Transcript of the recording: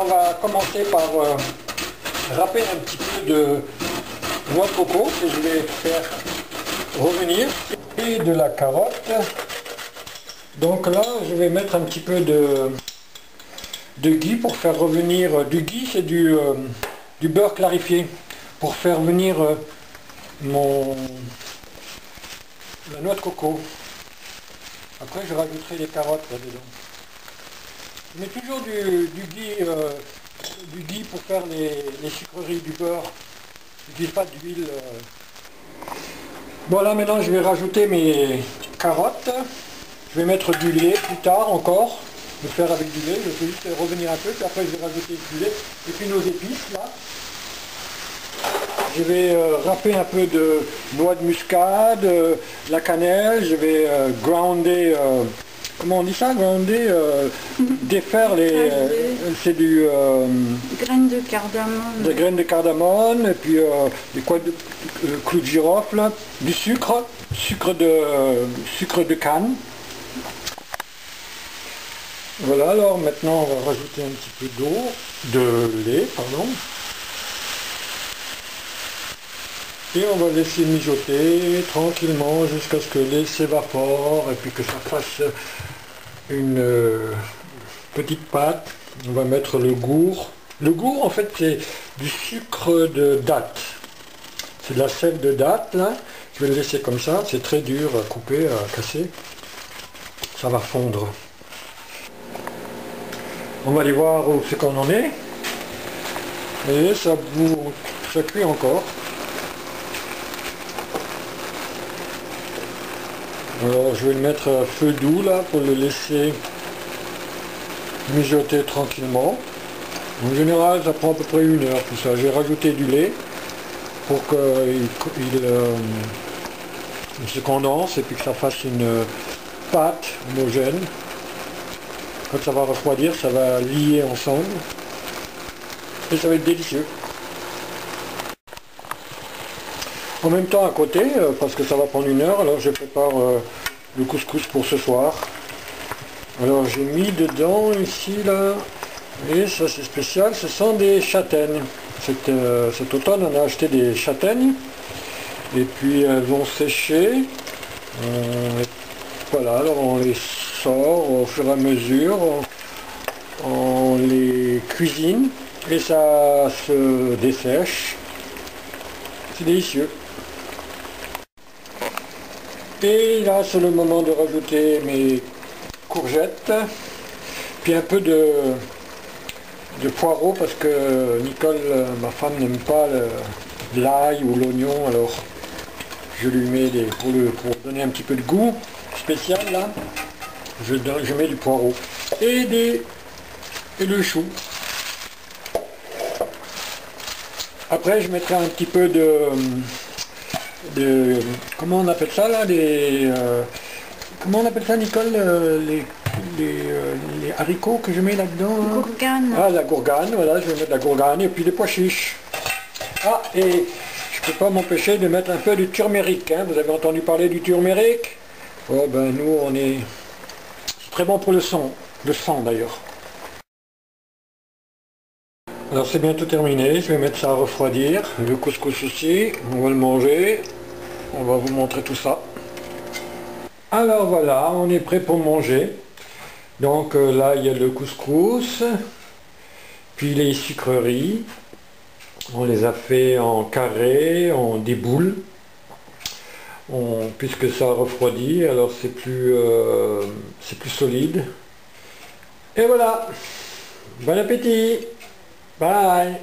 on va commencer par râper un petit peu de noix de coco que je vais faire revenir et de la carotte. Donc là, je vais mettre un petit peu de ghee pour faire revenir. Du ghee, c'est du beurre clarifié pour faire venir la noix de coco. Après, je rajouterai les carottes là-dedans. Je mets toujours du ghee pour faire les sucreries, du beurre. Je n'utilise pas d'huile. Bon, là maintenant, je vais rajouter mes carottes. Je vais mettre du lait plus tard encore. Le faire avec du lait. Je vais juste revenir un peu, puis après, je vais rajouter du lait. Et puis nos épices, là. Je vais râper un peu de noix de muscade, la cannelle. Je vais grounder. Comment on dit ça, grounder, défaire les... c'est du... graines de cardamome. Des graines de cardamome, et puis des clous de girofle, du sucre, sucre de canne. Voilà, alors maintenant on va rajouter un petit peu de lait, pardon. Et on va laisser mijoter tranquillement jusqu'à ce que le lait s'évapore et puis que ça fasse une petite pâte. On va mettre le gourd. Le gourd en fait c'est du sucre de date. C'est de la sève de date là. Je vais le laisser comme ça, c'est très dur à couper, à casser. Ça va fondre. On va aller voir où c'est qu'on en est. Et ça cuit encore. Alors je vais le mettre à feu doux là pour le laisser mijoter tranquillement. En général ça prend à peu près 1 heure tout ça. J'ai rajouté du lait pour qu'il se condense et puis que ça fasse une pâte homogène. Quand ça va refroidir, ça va lier ensemble et ça va être délicieux. En même temps à côté, parce que ça va prendre 1 heure, alors je prépare le couscous pour ce soir. Alors j'ai mis dedans ici là, et ça c'est spécial, ce sont des châtaignes. Cet automne on a acheté des châtaignes, et puis elles vont sécher. Voilà, alors on les sort au fur et à mesure, on les cuisine, et ça se dessèche. C'est délicieux. Et là, c'est le moment de rajouter mes courgettes, puis un peu de poireau, parce que Nicole, ma femme, n'aime pas l'ail ou l'oignon, alors je lui mets pour donner un petit peu de goût spécial, là, je mets du poireau et le chou. Après, je mettrai un petit peu de comment on appelle ça là, comment on appelle ça, Nicole, les haricots que je mets là-dedans. Gourgane. Ah, la gourgane, voilà, je vais mettre la gourgane et puis des pois chiches. Ah, et je peux pas m'empêcher de mettre un peu de turmeric, hein. Vous avez entendu parler du turmeric? Oh ben nous, c'est très bon pour le sang d'ailleurs. Alors c'est bientôt terminé, je vais mettre ça à refroidir, le couscous aussi, on va le manger, on va vous montrer tout ça. Alors voilà, on est prêt pour manger. Donc là il y a le couscous, puis les sucreries, on les a fait en carré, en des boules, puisque ça refroidit, alors c'est plus solide. Et voilà, bon appétit! Bye!